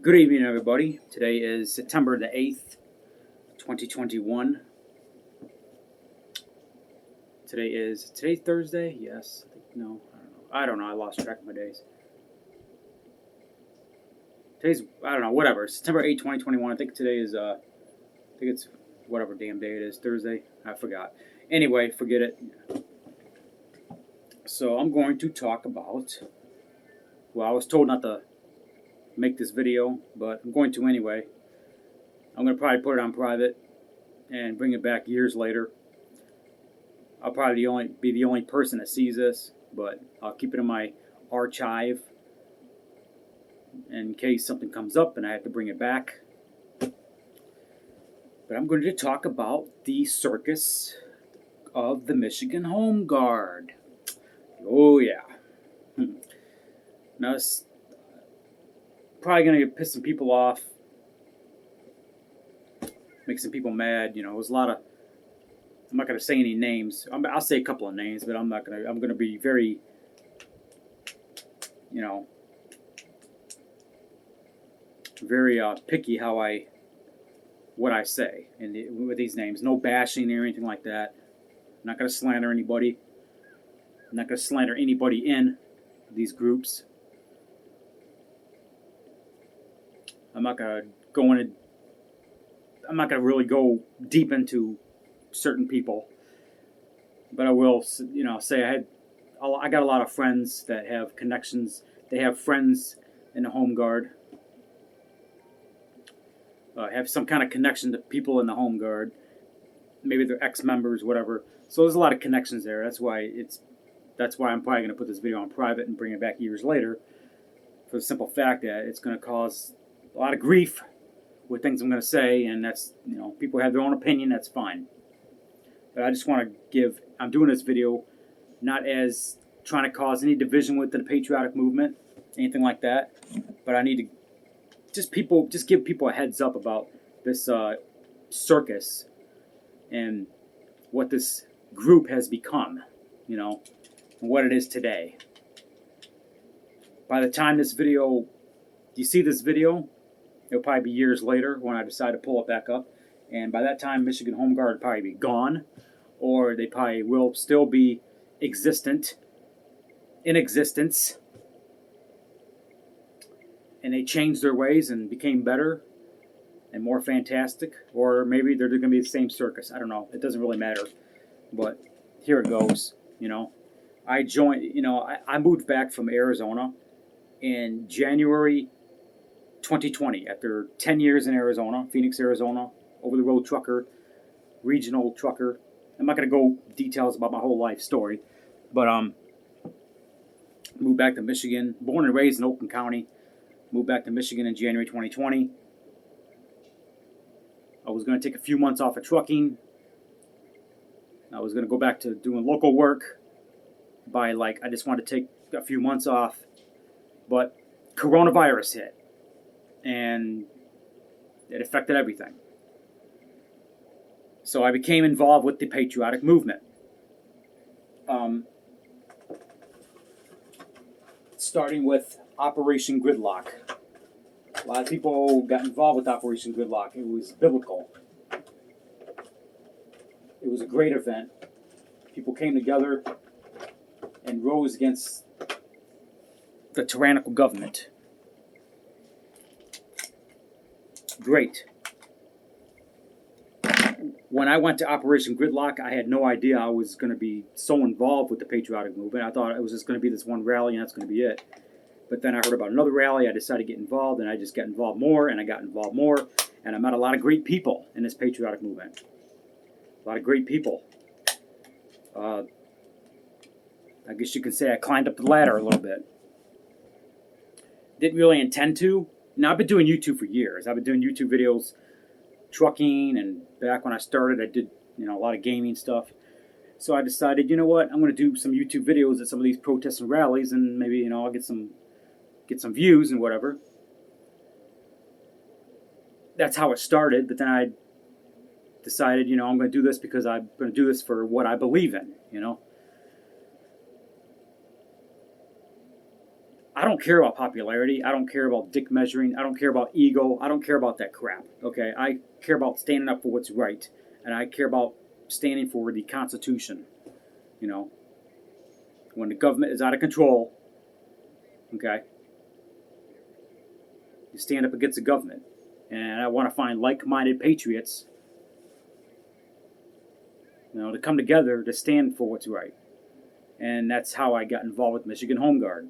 Good evening, everybody. Today is September the 8th, 2021. Today's Thursday? Yes. No, I don't know. I don't know. I lost track of my days. I don't know, whatever. September 8th, 2021. I think today is, I think it's whatever damn day it is. Thursday? I forgot. Anyway, forget it. So I'm going to talk about, well, I was told not to make this video, but I'm going to anyway. I'm going to probably put it on private and bring it back years later. I'll probably be the only person that sees this, but I'll keep it in my archive in case something comes up and I have to bring it back. But I'm going to talk about the circus of the Michigan Home Guard. Oh yeah. Now it's probably going to piss some people off, make some people mad. You know, there's a lot of, I'm not going to say any names. I'll say a couple of names, but I'm going to be very, you know, very picky what I say with these names. No bashing or anything like that. I'm not going to slander anybody. I'm not going to slander anybody in these groups. I'm not going to really go deep into certain people, but I will, you know, say I got a lot of friends that have connections. They have friends in the Home Guard. Have some kind of connection to people in the Home Guard. Maybe they're ex-members, whatever. So there's a lot of connections there. That's why I'm probably going to put this video on private and bring it back years later, for the simple fact that it's going to cause a lot of grief with things I'm going to say, and that's, you know, people have their own opinion. That's fine. But I just want to I'm doing this video not as trying to cause any division within the patriotic movement, anything like that, but I need to just give people a heads up about this circus and what this group has become, you know, and what it is today. By the time you see this video, it'll probably be years later when I decide to pull it back up, and by that time Michigan Home Guard will probably be gone, or they probably will still be in existence, and they changed their ways and became better and more fantastic, or maybe they're going to be the same circus. I don't know. It doesn't really matter, but here it goes. You know, I moved back from Arizona in January 2020 after 10 years in Arizona, Phoenix, Arizona, over-the-road trucker, regional trucker. I'm not going to go details about my whole life story, but moved back to Michigan, born and raised in Oakland County. Moved back to Michigan in January 2020. I was going to take a few months off of trucking. I was going to go back to doing local work. I just wanted to take a few months off, but coronavirus hit, and it affected everything. So I became involved with the patriotic movement. Starting with Operation Gridlock. A lot of people got involved with Operation Gridlock. It was biblical. It was a great event. People came together and rose against the tyrannical government. Great. When I went to Operation Gridlock, I had no idea I was going to be so involved with the patriotic movement. I thought it was just going to be this one rally and that's going to be it. But then I heard about another rally. I decided to get involved, and I just got involved more, and I got involved more, and I met a lot of great people in this patriotic movement. A lot of great people. I guess you can say I climbed up the ladder a little bit. Didn't really intend to. Now, I've been doing YouTube for years. I've been doing YouTube videos, trucking, and back when I started, I did, you know, a lot of gaming stuff. So I decided, you know what, I'm going to do some YouTube videos at some of these protests and rallies, and maybe, you know, I'll get some views and whatever. That's how it started, but then I decided, you know, I'm going to do this because I'm going to do this for what I believe in, you know. I don't care about popularity. I don't care about dick measuring. I don't care about ego. I don't care about that crap. Okay, I care about standing up for what's right, and I care about standing for the Constitution. You know, when the government is out of control, okay, you stand up against the government, and I want to find like-minded patriots, you know, to come together to stand for what's right, and that's how I got involved with Michigan Home Guard.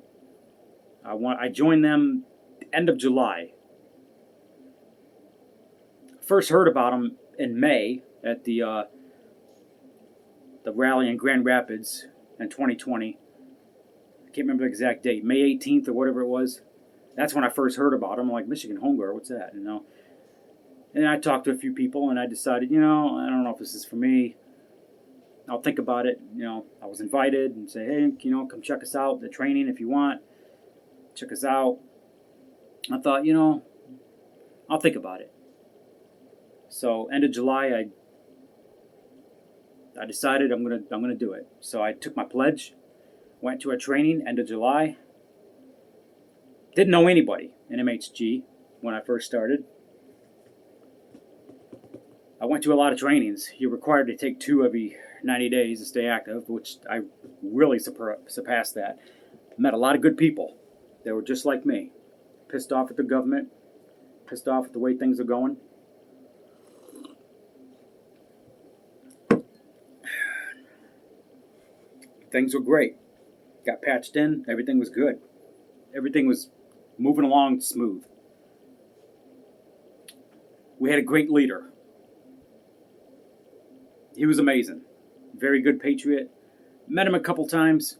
I joined them end of July. First heard about them in May at the rally in Grand Rapids in 2020. I can't remember the exact date, May 18th or whatever it was. That's when I first heard about them. I'm like, Michigan Home Guard, what's that? You know. And I talked to a few people, and I decided, you know, I don't know if this is for me. I'll think about it. You know, I was invited and say, hey, you know, come check us out. The training if you want. Check us out. I thought, you know, I'll think about it. So end of July, I decided I'm gonna do it. So I took my pledge, went to a training end of July. Didn't know anybody in MHG when I first started. I went to a lot of trainings. You're required to take 2 every 90 days to stay active, which I really surpassed that. Met a lot of good people. They were just like me, pissed off at the government, pissed off at the way things are going. Things were great. Got patched in. Everything was good. Everything was moving along smooth. We had a great leader. He was amazing. Very good patriot. Met him a couple times.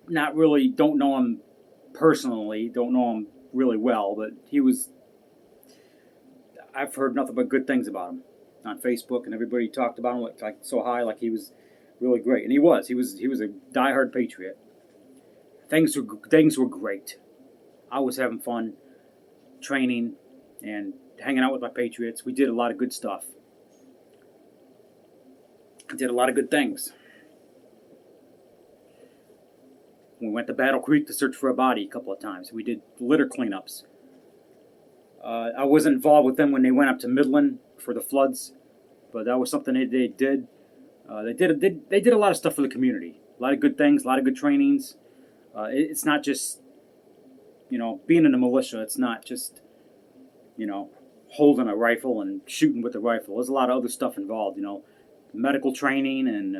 Not really, don't know him personally, don't know him really well, but I've heard nothing but good things about him on Facebook, and everybody talked about him like so high, like he was really great, and he was a diehard patriot. Things were great. I was having fun training and hanging out with my patriots. We did a lot of good stuff. Did a lot of good things. We went to Battle Creek to search for a body a couple of times. We did litter cleanups. I wasn't involved with them when they went up to Midland for the floods, but that was something they did. They did a lot of stuff for the community. A lot of good things, a lot of good trainings. It's not just, you know, being in the militia. It's not just, you know, holding a rifle and shooting with the rifle. There's a lot of other stuff involved, you know, medical training and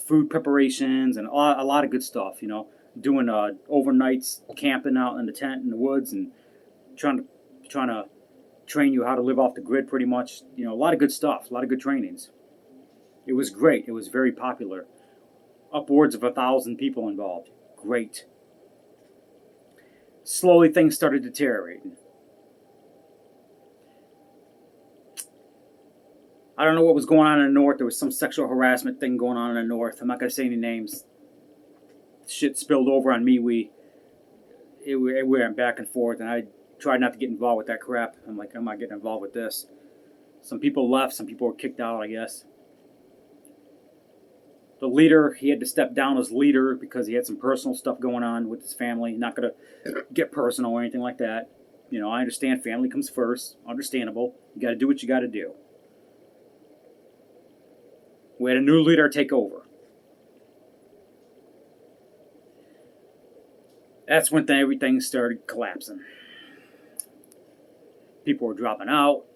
food preparations and a lot of good stuff, you know, doing overnights camping out in the tent in the woods and trying to train you how to live off the grid pretty much. You know, a lot of good stuff, a lot of good trainings. It was great. It was very popular. Upwards of 1,000 people involved. Great. Slowly things started deteriorating. I don't know what was going on in the north. There was some sexual harassment thing going on in the north. I'm not going to say any names. Shit spilled over on me. We went back and forth, and I tried not to get involved with that crap. I'm like, I'm not getting involved with this. Some people left. Some people were kicked out, I guess. The leader, he had to step down as leader because he had some personal stuff going on with his family. Not going to get personal or anything like that. You know, I understand family comes first. Understandable. You got to do what you got to do. We had a new leader take over. That's when everything started collapsing. People were dropping out.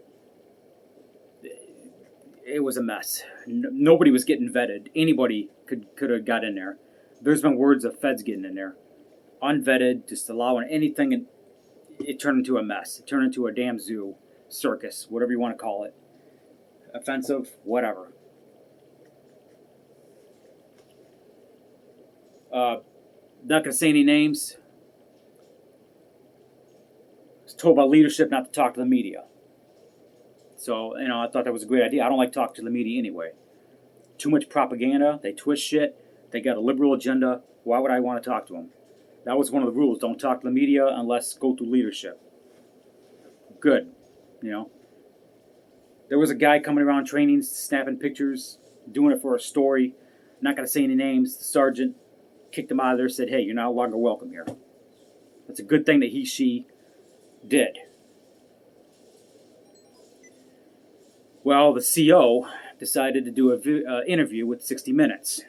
It was a mess. Nobody was getting vetted. Anybody could have got in there. There's been words of feds getting in there. Unvetted, just allowing anything, and it turned into a mess. It turned into a damn zoo, circus, whatever you want to call it. Offensive, whatever. Not going to say any names. I was told by leadership not to talk to the media. So, you know, I thought that was a great idea. I don't like talking to the media anyway. Too much propaganda. They twist shit. They got a liberal agenda. Why would I want to talk to them? That was one of the rules. Don't talk to the media unless go through leadership. Good. You know. There was a guy coming around trainings, snapping pictures, doing it for a story. Not going to say any names. The sergeant kicked him out of there, said, hey, you're no longer welcome here. It's a good thing that she did. Well, the CO decided to do an interview with 60 Minutes.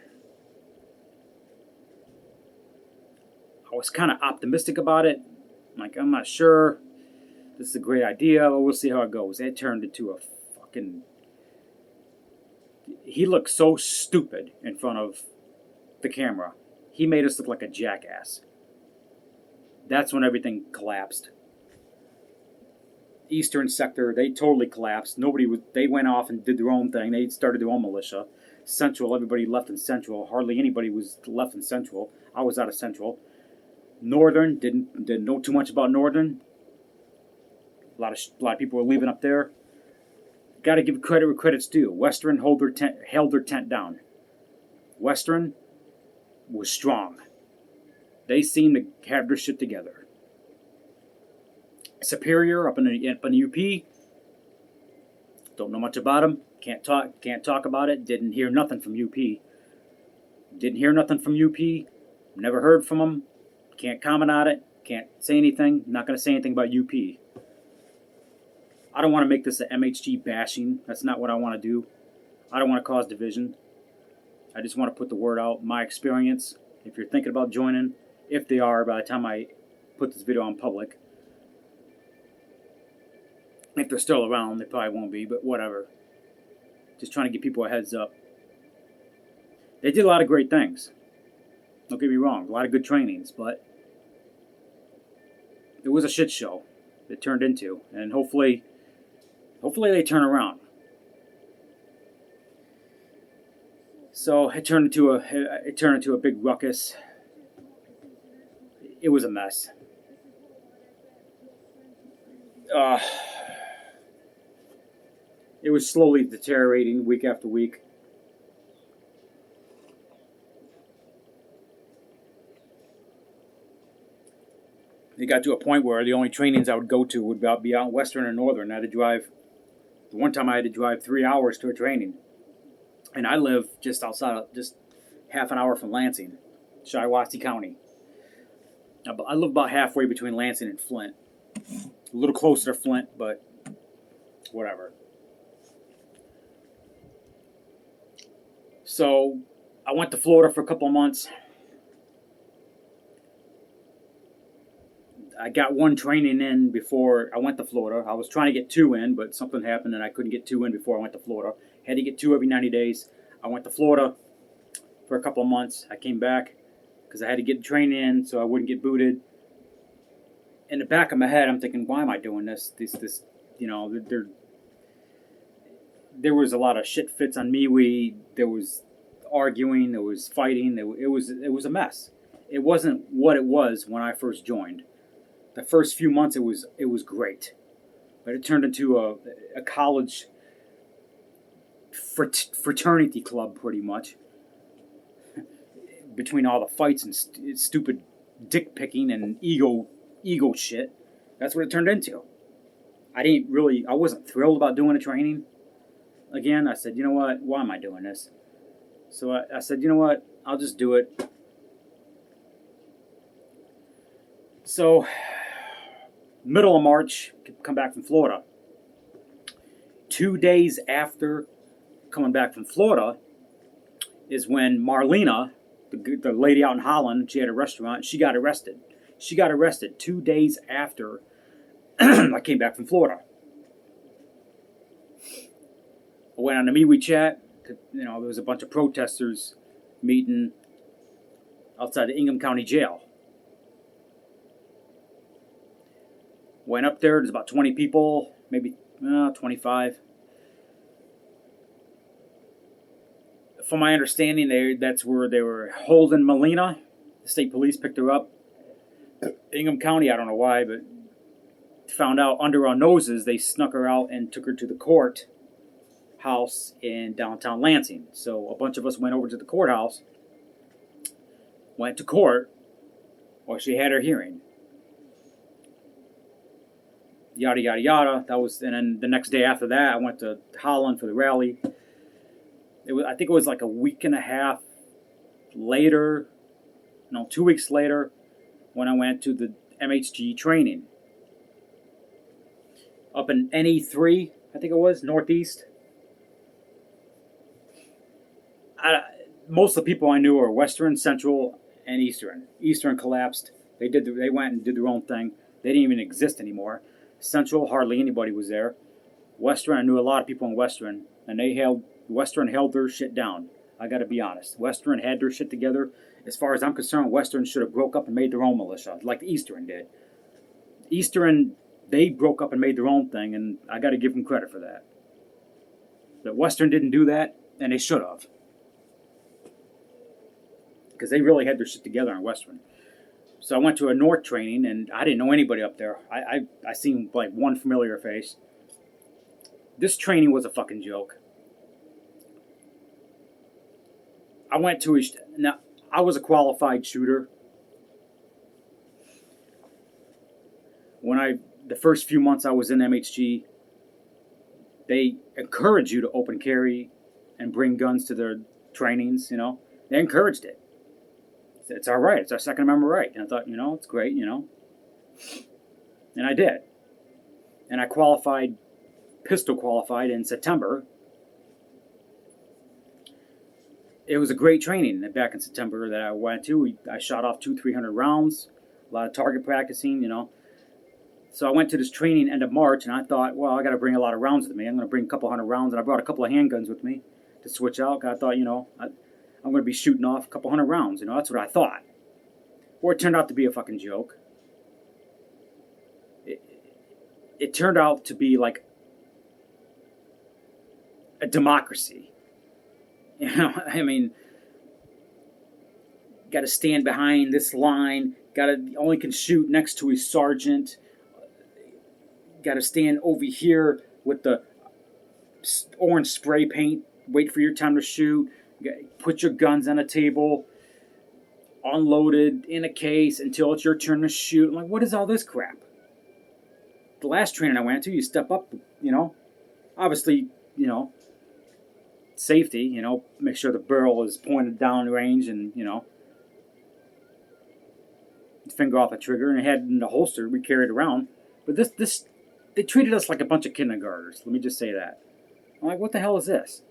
I was kind of optimistic about it. Like, I'm not sure. This is a great idea, but we'll see how it goes. It turned into a fucking... He looked so stupid in front of the camera. He made us look like a jackass. That's when everything collapsed. Eastern sector, they totally collapsed. They went off and did their own thing. They started their own militia. Central, everybody left in Central. Hardly anybody was left in Central. I was out of Central. Northern, didn't know too much about Northern. A lot of people were leaving up there. Got to give credit where credit's due. Western held their tent down. Western was strong. They seemed to have their shit together. Superior up in the UP. Don't know much about them. Can't talk about it. Didn't hear nothing from UP. Never heard from them. Can't comment on it. Can't say anything. Not going to say anything about UP. I don't want to make this an MHG bashing. That's not what I want to do. I don't want to cause division. I just want to put the word out. My experience. If you're thinking about joining, if they are, by the time I put this video on public. If they're still around, they probably won't be, but whatever. Just trying to give people a heads up. They did a lot of great things. Don't get me wrong. A lot of good trainings, but it was a shit show it turned into. And hopefully they turn around. So it turned into a big ruckus. It was a mess. It was slowly deteriorating week after week. It got to a point where the only trainings I would go to would be out in Western and Northern. I had to drive. The one time I had to drive 3 hours to a training. And I live just half an hour from Lansing, Shiawassee County. I live about halfway between Lansing and Flint. A little closer to Flint, but whatever. So I went to Florida for a couple of months. I got one training in before I went to Florida. I was trying to get 2 in, but something happened and I couldn't get 2 in before I went to Florida. Had to get 2 every 90 days. I went to Florida for a couple of months. I came back because I had to get training in so I wouldn't get booted. In the back of my head, I'm thinking, why am I doing this? There was a lot of shit fits on MeWe. There was arguing. There was fighting. It was a mess. It wasn't what it was when I first joined. The first few months, it was great, but it turned into a college fraternity club, pretty much. Between all the fights and stupid dick picking and ego shit, that's what it turned into. I wasn't thrilled about doing a training. Again, I said, you know what? Why am I doing this? So I said, you know what? I'll just do it. So, middle of March, come back from Florida. 2 days after coming back from Florida is when Marlena, the lady out in Holland, she had a restaurant, she got arrested. She got arrested 2 days after I came back from Florida. I went on a MeWe chat. There was a bunch of protesters meeting outside the Ingham County Jail. Went up there. There's about 20 people, maybe 25. From my understanding, that's where they were holding Melina. The state police picked her up. Ingham County, I don't know why, but found out under our noses, they snuck her out and took her to the courthouse in downtown Lansing. So a bunch of us went over to the courthouse, went to court while she had her hearing. Yada, yada, yada. And then the next day after that, I went to Holland for the rally. I think it was like a week and a half later, 2 weeks later, when I went to the MHG training up in NE3, I think it was, Northeast. Most of the people I knew were Western, Central, and Eastern. Eastern collapsed. They went and did their own thing. They didn't even exist anymore. Central, hardly anybody was there. Western, I knew a lot of people in Western, and Western held their shit down. I got to be honest. Western had their shit together. As far as I'm concerned, Western should have broke up and made their own militia, like the Eastern did. Eastern, they broke up and made their own thing, and I got to give them credit for that. But Western didn't do that, and they should have. Because they really had their shit together in Western. So I went to a North training, and I didn't know anybody up there. I seen like one familiar face. This training was a fucking joke. I went to now I was a qualified shooter. The first few months I was in MHG, they encourage you to open carry and bring guns to their trainings. They encouraged it. It's all right. It's our Second Amendment right. And I thought, it's great. And I did. And I pistol qualified in September. It was a great training back in September that I went to. I shot off 200-300 rounds, a lot of target practicing, So I went to this training end of March, and I thought, well, I got to bring a lot of rounds with me. I'm going to bring a couple hundred rounds, and I brought a couple of handguns with me to switch out. I thought, I'm going to be shooting off a couple hundred rounds. That's what I thought. Or it turned out to be a fucking joke. It turned out to be like a democracy. Got to stand behind this line. Only can shoot next to a sergeant. Got to stand over here with the orange spray paint. Wait for your time to shoot. Put your guns on a table. Unloaded in a case until it's your turn to shoot. I'm like, what is all this crap? The last training I went to, you step up, obviously, safety, make sure the barrel is pointed down range and, finger off a trigger and head in the holster we carried around. But this, they treated us like a bunch of kindergartners. Let me just say that. I'm like, what the hell is this?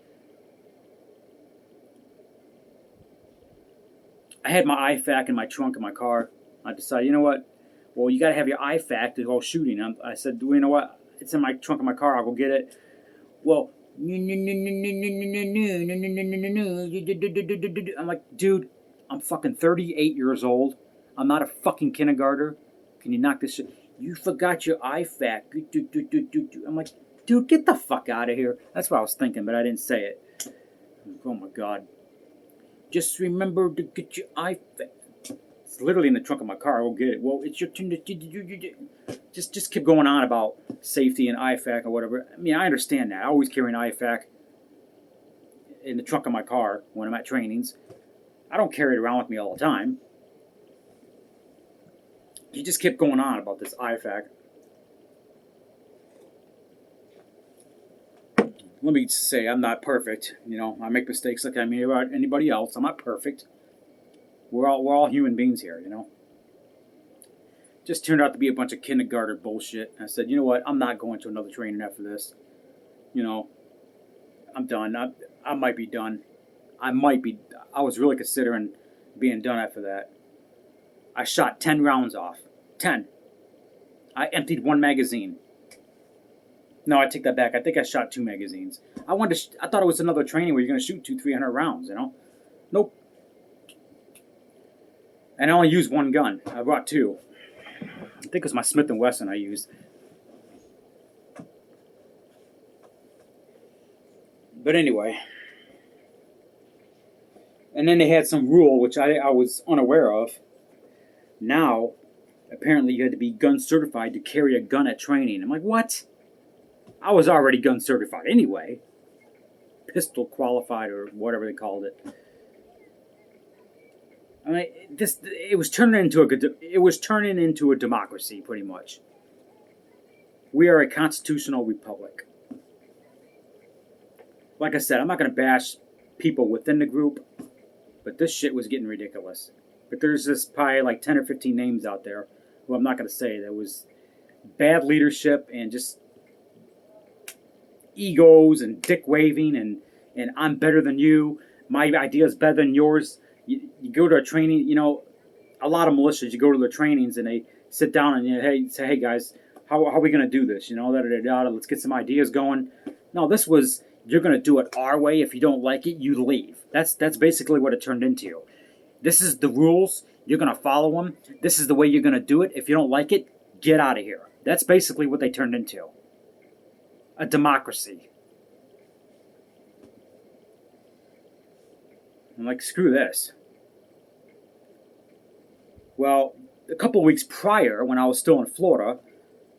I had my IFAC in my trunk in my car. I decided, you know what? Well, you got to have your IFAC to go shooting. I said, well, you know what? It's in my trunk in my car. I'll go get it. Well, I'm like, dude, I'm fucking 38 years old. I'm not a fucking kindergartner. Can you knock this shit? You forgot your IFAC. I'm like, dude, get the fuck out of here. That's what I was thinking, but I didn't say it. Oh my God. Just remember to get your IFAC. It's literally in the trunk of my car. I'll get it. Well, it's your turn to... Just keep going on about safety and IFAC or whatever. I understand that. I always carry an IFAC in the trunk of my car when I'm at trainings. I don't carry it around with me all the time. You just keep going on about this IFAC. Let me say, I'm not perfect. I make mistakes like anybody else. I'm not perfect. We're all human beings here, Just turned out to be a bunch of kindergarten bullshit. I said, you know what? I'm not going to another training after this. I'm done. I might be done. I was really considering being done after that. I shot 10 rounds off. 10. I emptied one magazine. No, I take that back. I think I shot 2 magazines. I thought it was another training where you're going to shoot 200-300 rounds, Nope. And I only used one gun. I brought 2. I think it was my Smith & Wesson I used. But anyway. And then they had some rule, which I was unaware of. Now, apparently you had to be gun certified to carry a gun at training. I'm like, what? I was already gun certified anyway. Pistol qualified or whatever they called it. It was turning into a democracy, pretty much. We are a constitutional republic. Like I said, I'm not going to bash people within the group, but this shit was getting ridiculous. But there's probably like 10 or 15 names out there Well, I'm not going to say. There was bad leadership and just egos and dick waving and I'm better than you. My idea is better than yours. You go to a training, a lot of militias, you go to their trainings and they sit down and say, hey guys, how are we going to do this? Let's get some ideas going. No, this was, you're going to do it our way. If you don't like it, you leave. That's basically what it turned into. This is the rules. You're going to follow them. This is the way you're going to do it. If you don't like it, get out of here. That's basically what they turned into. A democracy. I'm like, screw this. Well, a couple of weeks prior, when I was still in Florida,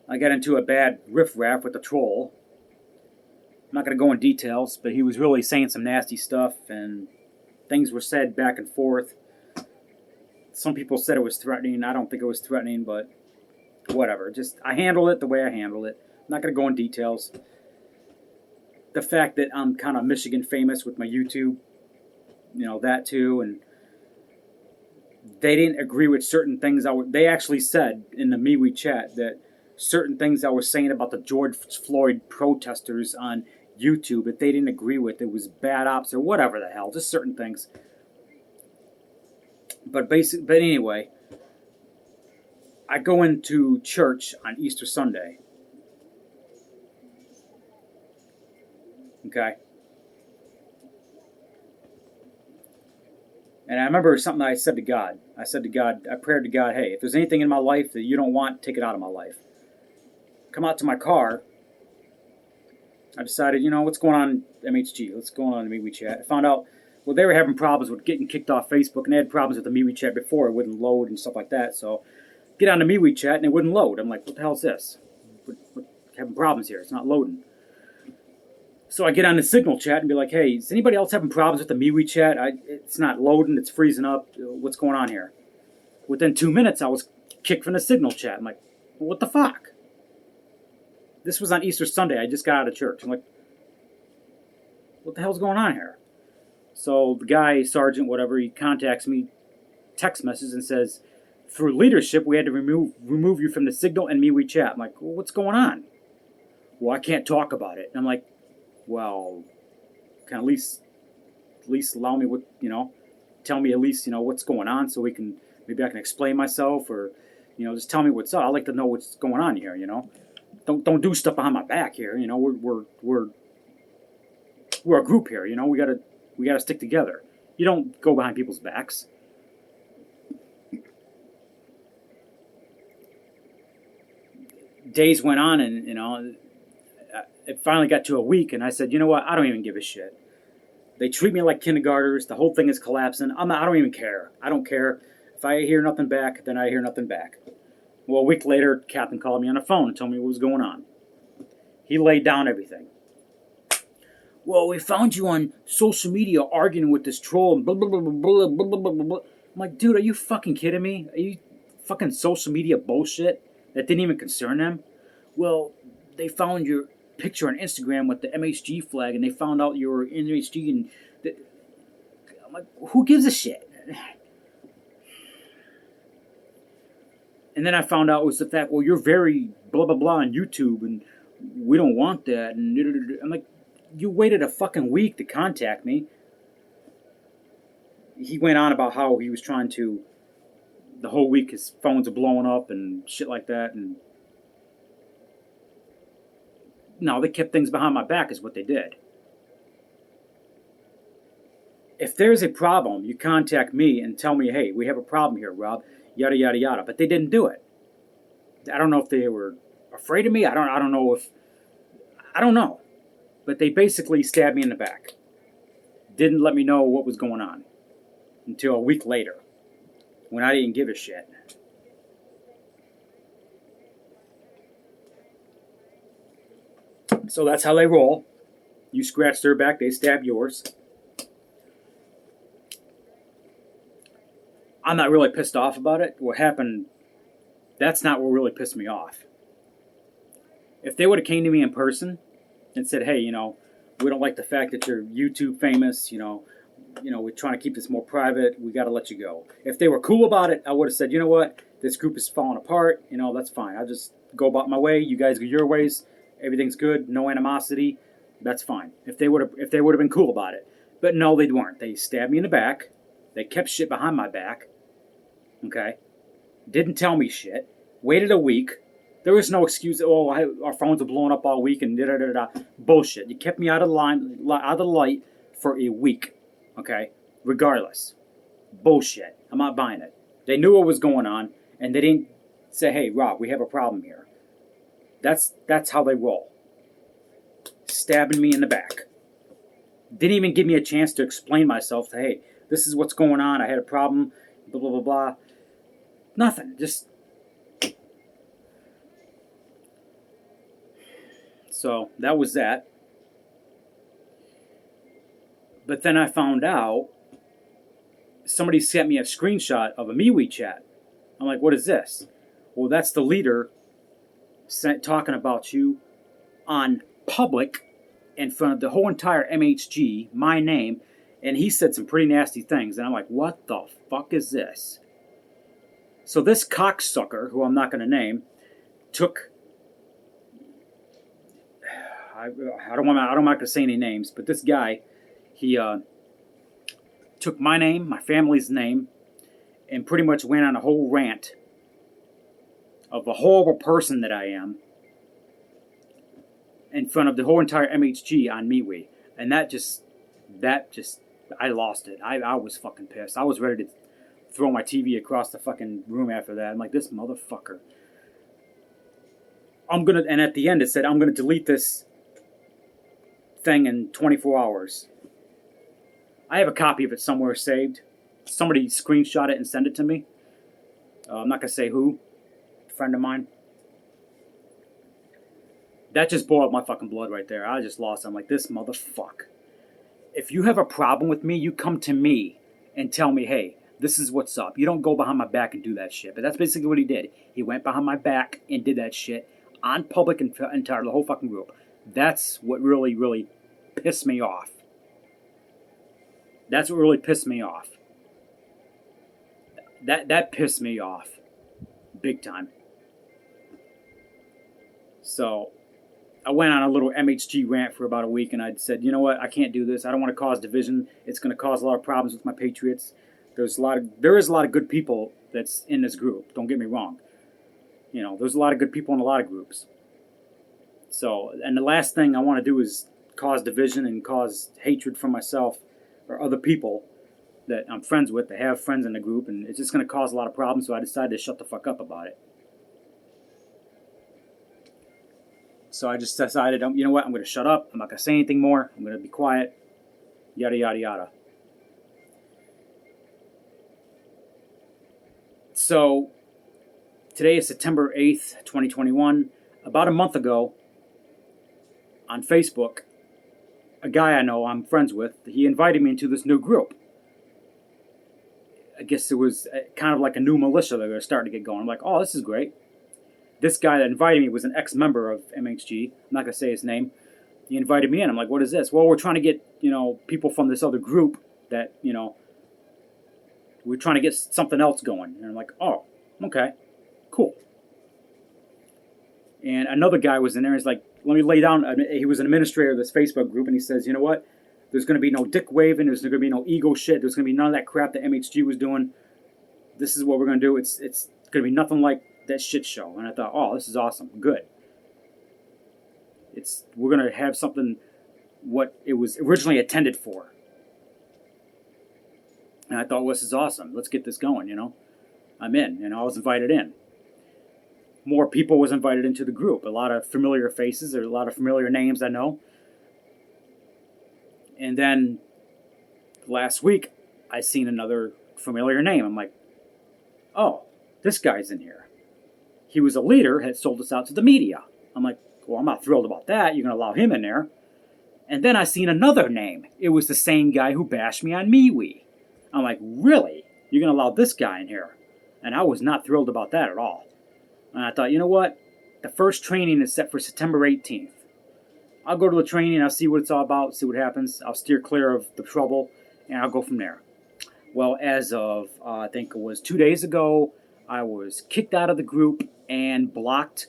I got into a bad riffraff with a troll. I'm not going to go in details, but he was really saying some nasty stuff, and things were said back and forth. Some people said it was threatening. I don't think it was threatening, but whatever. Just, I handled it the way I handled it. I'm not going to go in details. The fact that I'm kind of Michigan famous with my YouTube, that too, and they didn't agree with certain things. They actually said in the MeWe chat that certain things I was saying about the George Floyd protesters on YouTube that they didn't agree with. It was bad ops or whatever the hell, just certain things. But anyway, I go into church on Easter Sunday. Okay. And I remember something I said to God. I prayed to God, hey, if there's anything in my life that you don't want, take it out of my life. Come out to my car. I decided, what's going on MHG? What's going on in the MeWe chat? I found out, well, they were having problems with getting kicked off Facebook, and they had problems with the MeWe chat before. It wouldn't load and stuff like that. So get on the MeWe chat, and it wouldn't load. I'm like, what the hell is this? We're having problems here. It's not loading. So I get on the Signal chat and be like, hey, is anybody else having problems with the MeWe chat? It's not loading. It's freezing up. What's going on here? Within 2 minutes, I was kicked from the Signal chat. I'm like, well, what the fuck? This was on Easter Sunday. I just got out of church. I'm like, what the hell's going on here? So the guy, sergeant, whatever, he contacts me, text message, and says, through leadership, we had to remove you from the Signal and MeWe chat. I'm like, well, what's going on? Well, I can't talk about it. And I'm like, well, can at least allow me tell me at least, what's going on so maybe I can explain myself or, just tell me what's up. I like to know what's going on here, Don't do stuff behind my back here, we're a group here, we gotta stick together. You don't go behind people's backs. Days went on and, it finally got to a week, and I said, you know what? I don't even give a shit. They treat me like kindergartners. The whole thing is collapsing. I don't even care. I don't care. If I hear nothing back, then I hear nothing back. Well, a week later, Captain called me on the phone and told me what was going on. He laid down everything. Well, we found you on social media arguing with this troll and blah, blah, blah, blah, blah, blah, blah, blah. I'm like, dude, are you fucking kidding me? Are you fucking social media bullshit that didn't even concern them? Well, they found your picture on Instagram with the MHG flag, and they found out you were in MHG, and I'm like, who gives a shit? And then I found out it was the fact, well, you're very blah blah blah on YouTube, and we don't want that. And I'm like, you waited a fucking week to contact me. He went on about how he was trying to, the whole week his phones are blowing up and shit like that, and no, they kept things behind my back is what they did. If there's a problem, you contact me and tell me, hey, we have a problem here, Rob, yada, yada, yada. But they didn't do it. I don't know if they were afraid of me. I don't know. But they basically stabbed me in the back. Didn't let me know what was going on until a week later when I didn't give a shit. So that's how they roll. You scratch their back, they stab yours. I'm not really pissed off about it. What happened, that's not what really pissed me off. If they would have came to me in person and said, hey, we don't like the fact that you're YouTube famous, we're trying to keep this more private, we got to let you go. If they were cool about it, I would have said, you know what, this group is falling apart. You know, that's fine. I'll just go about my way. You guys go your ways. Everything's good. No animosity. That's fine. If they would have been cool about it. But no, they weren't. They stabbed me in the back. They kept shit behind my back. Okay? Didn't tell me shit. Waited a week. There was no excuse. Oh, our phones are blowing up all week and da-da-da-da. Bullshit. You kept me out of the light for a week. Okay? Regardless. Bullshit. I'm not buying it. They knew what was going on, and they didn't say, hey, Rob, we have a problem here. That's how they roll. Stabbing me in the back. Didn't even give me a chance to explain myself. Hey, this is what's going on. I had a problem. Blah, blah, blah, blah. Nothing. Just... So, that was that. But then I found out somebody sent me a screenshot of a MeWe chat. I'm like, what is this? Well, that's the leader talking about you on public in front of the whole entire MHG, my name, and he said some pretty nasty things. And I'm like, what the fuck is this? So this cocksucker, who I'm not going to name, took... I'm not going to say any names, but this guy, he took my name, my family's name, and pretty much went on a whole rant of the horrible person that I am in front of the whole entire MHG on MeWe. And that just, I lost it. I was fucking pissed. I was ready to throw my TV across the fucking room after that. I'm like, this motherfucker. And at the end it said, I'm going to delete this thing in 24 hours. I have a copy of it somewhere saved. Somebody screenshot it and sent it to me. I'm not going to say who. A friend of mine. That just boiled my fucking blood right there. I just lost it. I'm like, this motherfucker. If you have a problem with me, you come to me and tell me, hey, this is what's up. You don't go behind my back and do that shit. But that's basically what he did. He went behind my back and did that shit on public and entire the whole fucking group. That's what really, really pissed me off. That's what really pissed me off. That pissed me off. Big time. So, I went on a little MHG rant for about a week, and I said, you know what, I can't do this. I don't want to cause division. It's going to cause a lot of problems with my Patriots. There is a lot of good people that's in this group. Don't get me wrong. You know, there's a lot of good people in a lot of groups. So, and the last thing I want to do is cause division and cause hatred for myself or other people that I'm friends with, that have friends in the group, and it's just going to cause a lot of problems, so I decided to shut the fuck up about it. So I just decided, you know what, I'm going to shut up, I'm not going to say anything more, I'm going to be quiet, yada, yada, yada. So, today is September 8th, 2021. About a month ago, on Facebook, a guy I know, I'm friends with, he invited me into this new group. I guess it was kind of like a new militia that were starting to get going. I'm like, oh, this is great. This guy that invited me was an ex-member of MHG. I'm not going to say his name. He invited me in. I'm like, what is this? Well, we're trying to get, people from this other group that, we're trying to get something else going. And I'm like, oh, okay, cool. And another guy was in there. He's like, let me lay down. He was an administrator of this Facebook group, and he says, you know what? There's going to be no dick waving. There's going to be no ego shit. There's going to be none of that crap that MHG was doing. This is what we're going to do. It's going to be nothing like that shit show. And I thought, oh, this is awesome. Good. We're going to have something what it was originally intended for. And I thought, well, this is awesome. Let's get this going, I'm in. I was invited in. More people was invited into the group. A lot of familiar faces, or a lot of familiar names I know. And then last week, I seen another familiar name. I'm like, oh, this guy's in here. He was a leader, had sold us out to the media. I'm like, well, I'm not thrilled about that. You're going to allow him in there. And then I seen another name. It was the same guy who bashed me on MeWe. I'm like, really? You're going to allow this guy in here? And I was not thrilled about that at all. And I thought, you know what? The first training is set for September 18th. I'll go to the training, I'll see what it's all about, see what happens. I'll steer clear of the trouble, and I'll go from there. Well, as of, I think it was 2 days ago, I was kicked out of the group and blocked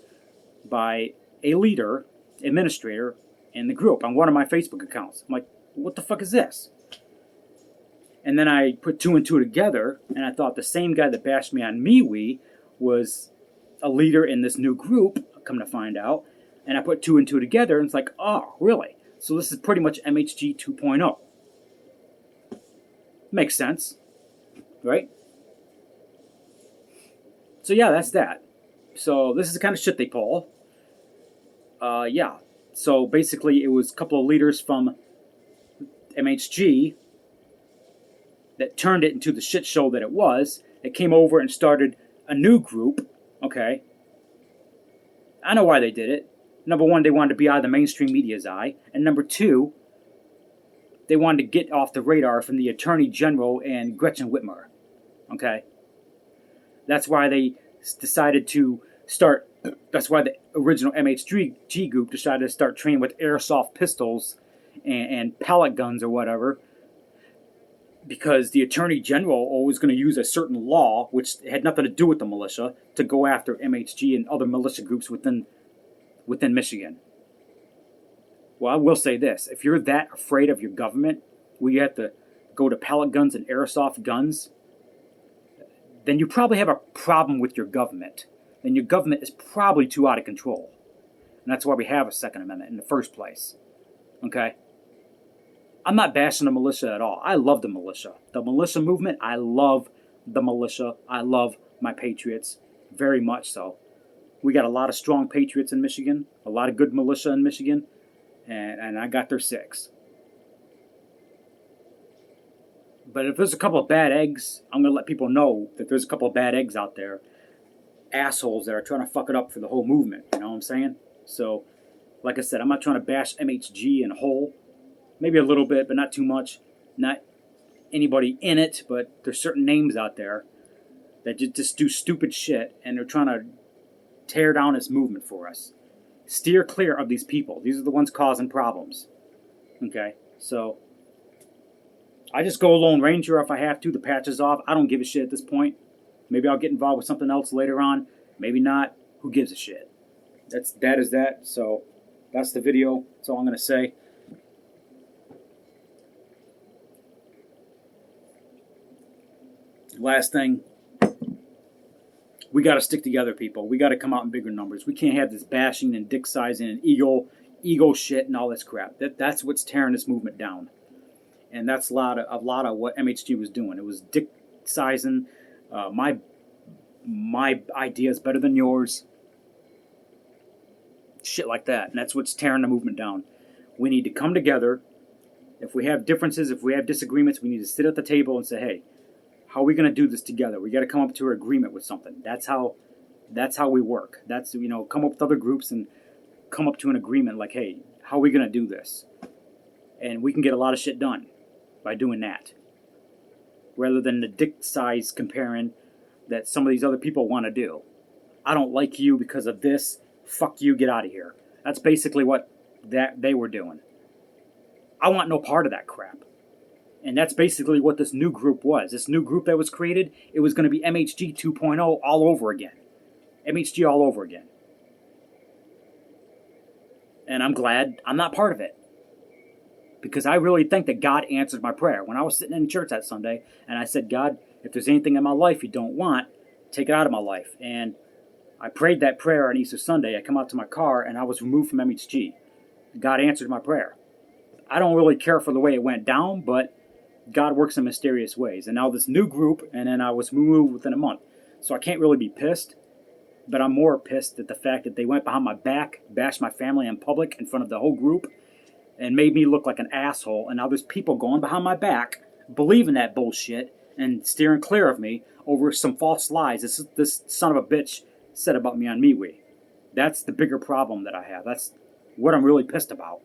by a leader, administrator in the group on one of my Facebook accounts. I'm like, what the fuck is this? And then I put two and two together, and I thought the same guy that bashed me on MeWe was a leader in this new group, come to find out. And I put two and two together, and it's like, oh, really? So this is pretty much MHG 2.0. Makes sense, right? So yeah, that's that. So this is the kind of shit they pull. Yeah. So basically, it was a couple of leaders from MHG that turned it into the shit show that it was. They came over and started a new group. Okay. I know why they did it. Number one, they wanted to be out of the mainstream media's eye. And number two, they wanted to get off the radar from the Attorney General and Gretchen Whitmer. Okay? That's why they decided to start, that's why the original MHG group decided to start training with airsoft pistols and pellet guns or whatever. Because the Attorney General was going to use a certain law, which had nothing to do with the militia, to go after MHG and other militia groups within Michigan. Well, I will say this. If you're that afraid of your government, where you have to go to pellet guns and airsoft guns, then you probably have a problem with your government. Then your government is probably too out of control. And that's why we have a Second Amendment in the first place. Okay? I'm not bashing the militia at all. I love the militia. The militia movement, I love the militia. I love my patriots. Very much so. We got a lot of strong patriots in Michigan. A lot of good militia in Michigan. And I got their six. But if there's a couple of bad eggs, I'm going to let people know that there's a couple of bad eggs out there. Assholes that are trying to fuck it up for the whole movement. You know what I'm saying? So, like I said, I'm not trying to bash MHG in a whole. Maybe a little bit, but not too much. Not anybody in it, but there's certain names out there that just do stupid shit, and they're trying to tear down this movement for us. Steer clear of these people. These are the ones causing problems. Okay? So, I just go Lone Ranger if I have to. The patch is off. I don't give a shit at this point. Maybe I'll get involved with something else later on. Maybe not. Who gives a shit? That is that. So, that's the video. That's all I'm going to say. Last thing, we got to stick together, people. We got to come out in bigger numbers. We can't have this bashing and dick sizing and ego shit and all this crap. That's what's tearing this movement down. And that's a lot of what MHG was doing. It was dick sizing. My idea is better than yours. Shit like that. And that's what's tearing the movement down. We need to come together. If we have differences, if we have disagreements, we need to sit at the table and say, hey, how are we going to do this together? We got to come up to an agreement with something. That's how we work. That's, come up with other groups and come up to an agreement like, hey, how are we going to do this? And we can get a lot of shit done by doing that. Rather than the dick size comparing that some of these other people want to do. I don't like you because of this. Fuck you, get out of here. That's basically what they were doing. I want no part of that crap. And that's basically what this new group was. This new group that was created, it was going to be MHG 2.0 all over again. MHG all over again. And I'm glad I'm not part of it. Because I really think that God answered my prayer. When I was sitting in church that Sunday, and I said, God, if there's anything in my life you don't want, take it out of my life. And I prayed that prayer on Easter Sunday. I come out to my car, and I was removed from MHG. God answered my prayer. I don't really care for the way it went down, but God works in mysterious ways. And now this new group, and then I was removed within a month. So I can't really be pissed, but I'm more pissed at the fact that they went behind my back, bashed my family in public in front of the whole group, and made me look like an asshole. And now there's people going behind my back, believing that bullshit, and steering clear of me over some false lies this son of a bitch said about me on MeWe. That's the bigger problem that I have. That's what I'm really pissed about.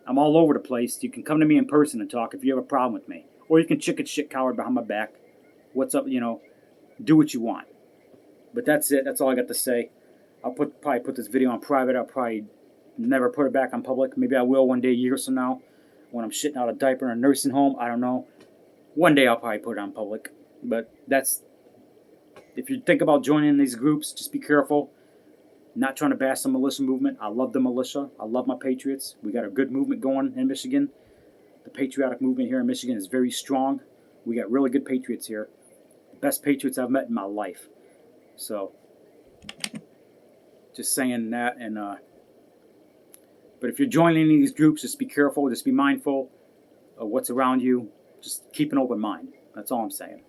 I'm all over the place. You can come to me in person and talk if you have a problem with me. Or you can chicken shit coward behind my back. What's up, do what you want. But that's it. That's all I got to say. I'll probably put this video on private. I'll probably never put it back on public. Maybe I will one day, years from now, when I'm shitting out a diaper in a nursing home. I don't know. One day I'll probably put it on public. But that's if you think about joining these groups, just be careful. Not trying to bash the militia movement. I love the militia. I love my patriots. We got a good movement going in Michigan. The patriotic movement here in Michigan is very strong. We got really good patriots here. The best patriots I've met in my life. So, just saying that. And but if you're joining any of these groups, just be careful. Just be mindful of what's around you. Just keep an open mind. That's all I'm saying.